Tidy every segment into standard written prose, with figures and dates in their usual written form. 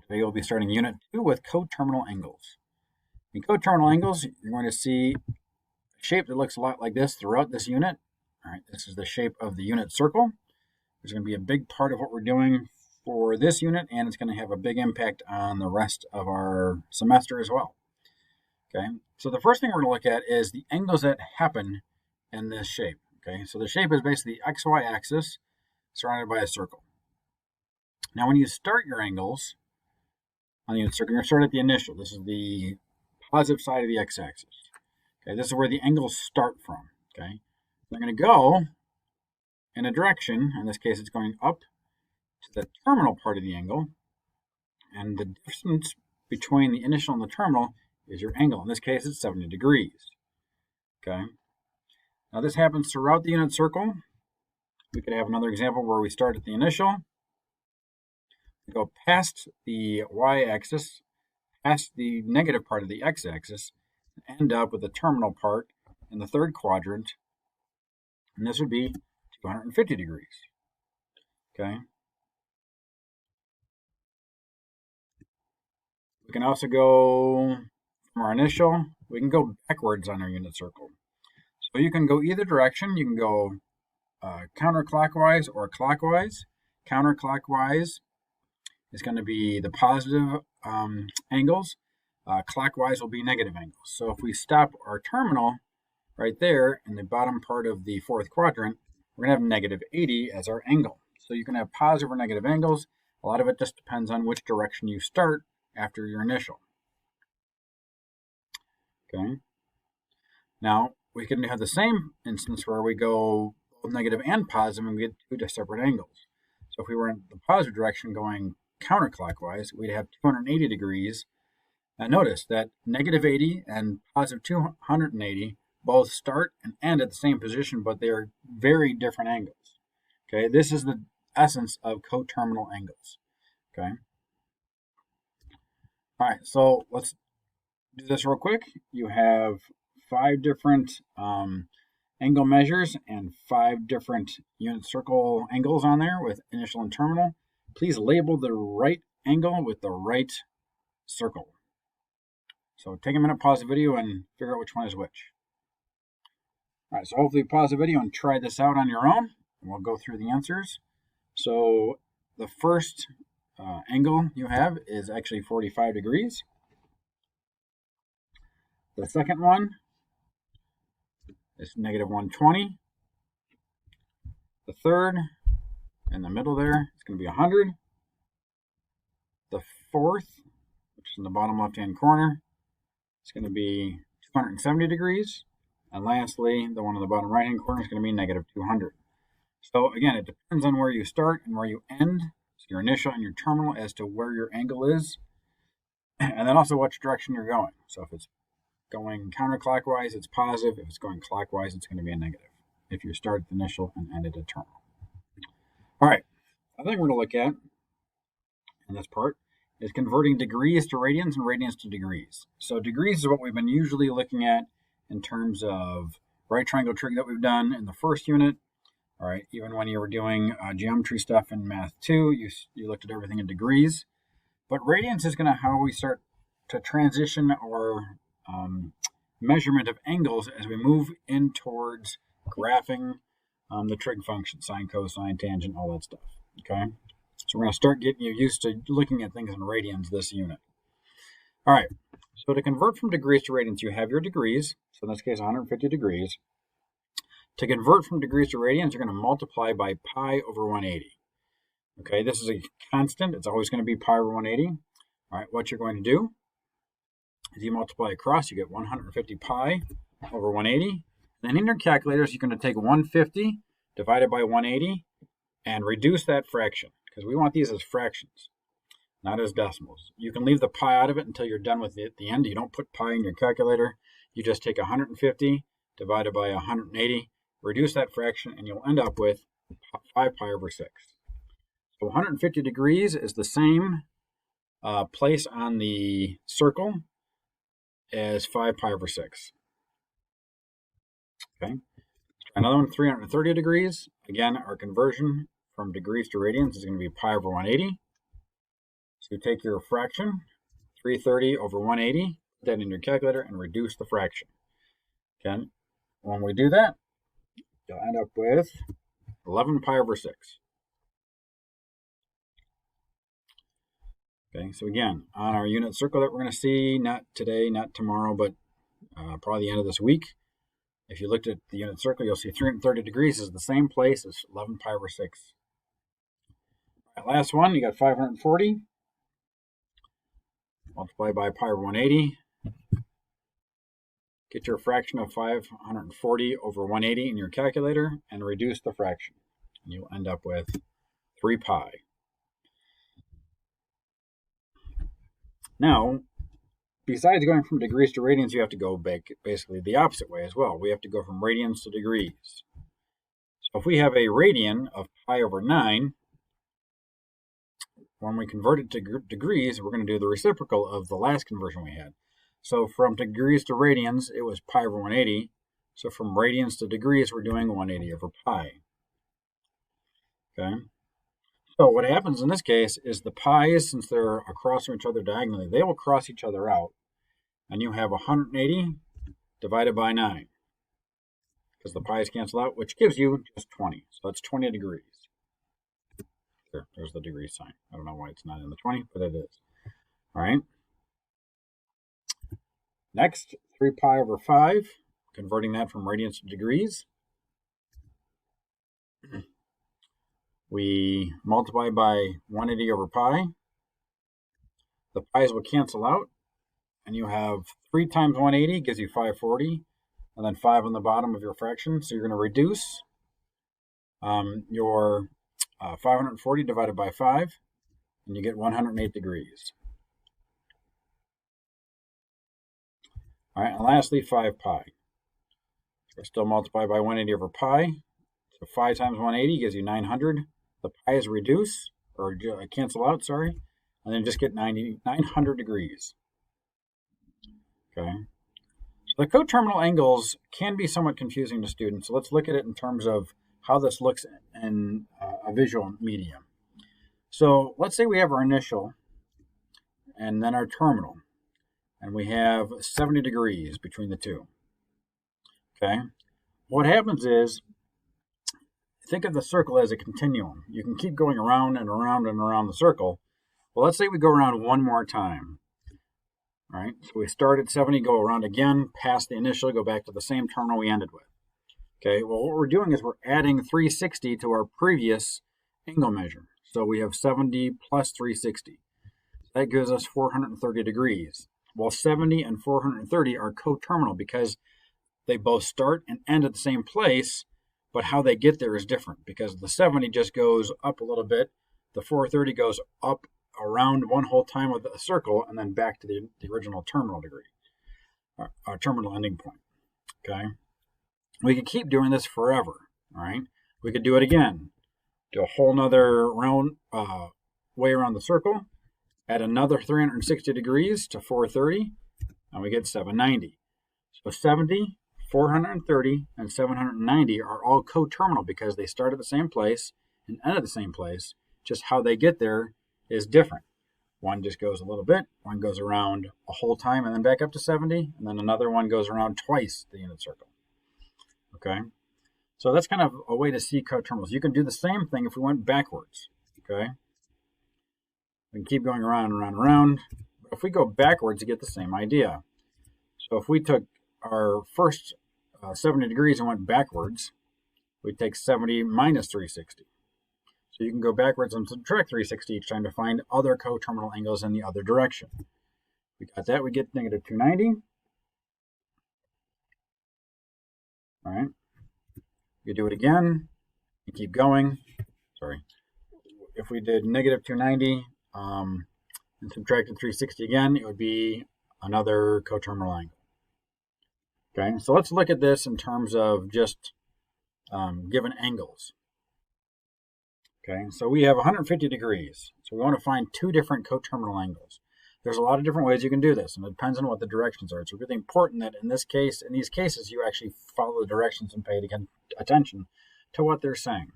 Today we'll be starting Unit 2 with coterminal angles. In coterminal angles, you're going to see a shape that looks a lot like this throughout this unit. All right, this is the shape of the unit circle. There's going to be a big part of what we're doing for this unit, and it's going to have a big impact on the rest of our semester as well. Okay, so the first thing we're going to look at is the angles that happen in this shape. Okay, so the shape is basically the XY axis surrounded by a circle. Now, when you start your angles on the unit circle, you're going to start at the initial. This is the positive side of the x-axis. Okay, this is where the angles start from. Okay, they're going to go in a direction. In this case, it's going up to the terminal part of the angle, and the distance between the initial and the terminal is your angle. In this case, it's 70 degrees. Okay, now this happens throughout the unit circle. We could have another example where we start at the initial, go past the y-axis, past the negative part of the x-axis, and end up with the terminal part in the third quadrant, and this would be 250 degrees. Okay. We can also go from our initial, we can go backwards on our unit circle. So you can go either direction. You can go counterclockwise or clockwise. Counterclockwise is going to be the positive angles. Clockwise will be negative angles. So if we stop our terminal right there in the bottom part of the fourth quadrant, we're going to have negative 80 as our angle. So you can have positive or negative angles. A lot of it just depends on which direction you start after your initial. Okay. Now, we can have the same instance where we go both negative and positive and we get two separate angles. So if we were in the positive direction going counterclockwise, we'd have 280 degrees. Now notice that negative 80 and positive 280 both start and end at the same position, but they are very different angles. Okay, this is the essence of coterminal angles. Okay. All right, so let's do this real quick. You have 5 different angle measures and 5 different unit circle angles on there with initial and terminal. Please label the right angle with the right circle. So take a minute, pause the video, and figure out which one is which. All right, so hopefully pause the video and try this out on your own, and we'll go through the answers. So the first angle you have is actually 45 degrees. The second one is negative 120. The third, in the middle there, it's going to be 100. The fourth, which is in the bottom left-hand corner, it's going to be 270 degrees. And lastly, the one in the bottom right-hand corner is going to be negative 200. So again, it depends on where you start and where you end, so your initial and your terminal, as to where your angle is, and then also which direction you're going. So if it's going counterclockwise, it's positive. If it's going clockwise, it's going to be a negative. If you start at the initial and end at a terminal. All right, I think we're going to look at, in this part, is converting degrees to radians and radians to degrees. So degrees is what we've been usually looking at in terms of right triangle trig that we've done in the first unit. All right, even when you were doing geometry stuff in Math 2, you looked at everything in degrees. But radians is going to how we start to transition our measurement of angles as we move in towards graphing the trig function, sine, cosine, tangent, all that stuff. Okay, so we're going to start getting you used to looking at things in radians this unit. All right, so to convert from degrees to radians, you have your degrees. So in this case, 150 degrees. To convert from degrees to radians, you're going to multiply by pi over 180. Okay, this is a constant. It's always going to be pi over 180. All right, what you're going to do is you multiply across, you get 150 pi over 180. Then in your calculators, you're going to take 150 divided by 180 and reduce that fraction, because we want these as fractions, not as decimals. You can leave the pi out of it until you're done with it at the end. You don't put pi in your calculator. You just take 150 divided by 180, reduce that fraction, and you'll end up with 5 pi over 6. So 150 degrees is the same place on the circle as 5 pi over 6. Okay. Another one, 330 degrees. Again, our conversion from degrees to radians is going to be pi over 180. So take your fraction, 330 over 180, put that in your calculator, and reduce the fraction. Okay, when we do that, you'll end up with 11 pi over 6. Okay, so again, on our unit circle that we're going to see, not today, not tomorrow, but probably the end of this week, if you looked at the unit circle, you'll see 330 degrees is the same place as 11 pi over 6. All right, last one, you got 540. Multiply by pi over 180. Get your fraction of 540 over 180 in your calculator and reduce the fraction. And you'll end up with 3 pi. Now, besides going from degrees to radians, you have to go back basically the opposite way as well. We have to go from radians to degrees. So if we have a radian of pi over 9, when we convert it to degrees, we're going to do the reciprocal of the last conversion we had. So from degrees to radians, it was pi over 180. So from radians to degrees, we're doing 180 over pi. Okay. So what happens in this case is the pi's, since they're across from each other diagonally, they will cross each other out. And you have 180 divided by 9. Because the pi's cancel out, which gives you just 20. So that's 20 degrees. There's the degree sign. I don't know why it's not in the 20, but it is. All right. Next, 3 pi over 5, converting that from radians to degrees. We multiply by 180 over pi. The pi's will cancel out, and you have 3 times 180 gives you 540, and then 5 on the bottom of your fraction. So you're going to reduce your 540 divided by 5, and you get 108 degrees. All right, and lastly, 5 pi. So we're still multiply by 180 over pi. So 5 times 180 gives you 900. The pi's reduce, or cancel out, sorry, and then just get 900 degrees. Okay. So the coterminal angles can be somewhat confusing to students. So let's look at it in terms of how this looks in a visual medium. So let's say we have our initial and then our terminal, and we have 70 degrees between the two. Okay. What happens is, think of the circle as a continuum. You can keep going around and around and around the circle. Well, let's say we go around one more time. All right, so we start at 70, go around again, past the initial, go back to the same terminal we ended with. Okay, well, what we're doing is we're adding 360 to our previous angle measure. So we have 70 plus 360. That gives us 430 degrees. Well, 70 and 430 are coterminal because they both start and end at the same place, but how they get there is different because the 70 just goes up a little bit. The 430 goes up around one whole time with a circle and then back to the original terminal degree, or terminal ending point. Okay, we could keep doing this forever. All right, we could do it again, do a whole nother round way around the circle, add another 360 degrees to 430, and we get 790. So 70, 430, and 790 are all coterminal because they start at the same place and end at the same place. Just how they get there is different. One just goes a little bit, one goes around a whole time and then back up to 70, and then another one goes around twice the unit circle. Okay, so that's kind of a way to see coterminals. You can do the same thing if we went backwards. Okay, we can keep going around and around and around. If we go backwards, you get the same idea. So if we took our first 70 degrees and went backwards, we'd take 70 minus 360. So you can go backwards and subtract 360 each time to find other coterminal angles in the other direction. We got that, we get negative 290. All right. You do it again, you keep going. Sorry. If we did negative 290 and subtracted 360 again, it would be another coterminal angle. Okay, so let's look at this in terms of just given angles. Okay, so we have 150 degrees. So we want to find two different coterminal angles. There's a lot of different ways you can do this, and it depends on what the directions are. It's really important that in this case, in these cases, you actually follow the directions and pay attention to what they're saying.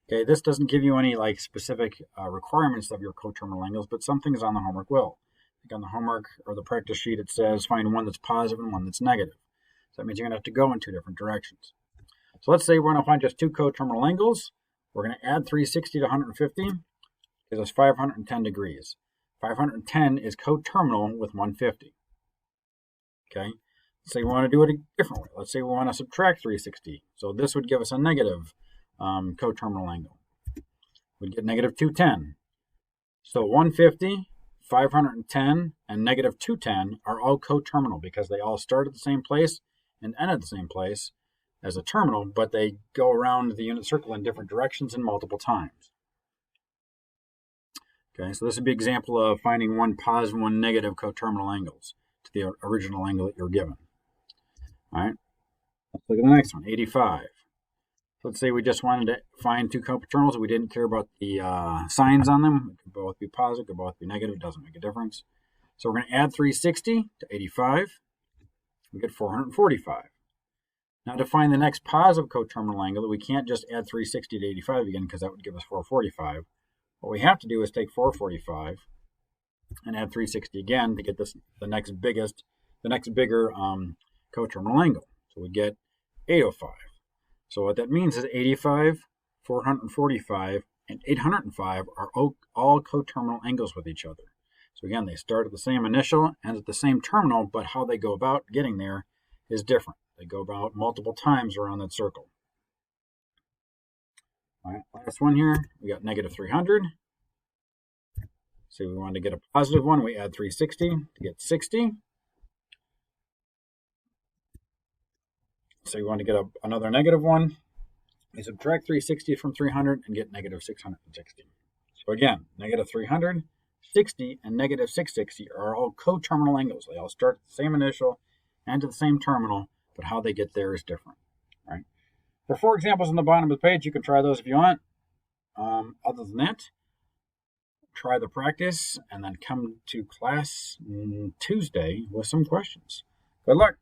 Okay, this doesn't give you any like specific requirements of your coterminal angles, but some things on the homework will. Like on the homework or the practice sheet, it says find one that's positive and one that's negative. So that means you're going to have to go in two different directions. So let's say we're going to find just two coterminal angles. We're going to add 360 to 150, gives us 510 degrees. 510 is coterminal with 150. Okay, let's say we want to do it a different way. Let's say we want to subtract 360. So this would give us a negative coterminal angle. We'd get negative 210. So 150, 510, and negative 210 are all coterminal because they all start at the same place and end at the same place as a terminal, but they go around the unit circle in different directions and multiple times. Okay, so this would be an example of finding one positive and one negative coterminal angles to the original angle that you're given. All right, let's look at the next one, 85. So let's say we just wanted to find two coterminals and we didn't care about the signs on them. It could both be positive, it could both be negative, it doesn't make a difference. So we're going to add 360 to 85. We get 445. Now to find the next positive coterminal angle, we can't just add 360 to 85 again because that would give us 445. What we have to do is take 445 and add 360 again to get this the next bigger coterminal angle. So we get 805. So what that means is 85, 445, and 805 are all coterminal angles with each other. So again, they start at the same initial, end at the same terminal, but how they go about getting there is different. They go about multiple times around that circle. All right, last one here, we got negative 300. So we want to get a positive one, we add 360 to get 60. So we want to get another negative one. We subtract 360 from 300 and get negative 660. So again, negative 300, 60, and negative 660 are all coterminal angles. They all start at the same initial and to the same terminal, but how they get there is different. Right? There are 4 examples on the bottom of the page. You can try those if you want. Other than that, try the practice and then come to class Tuesday with some questions. Good luck.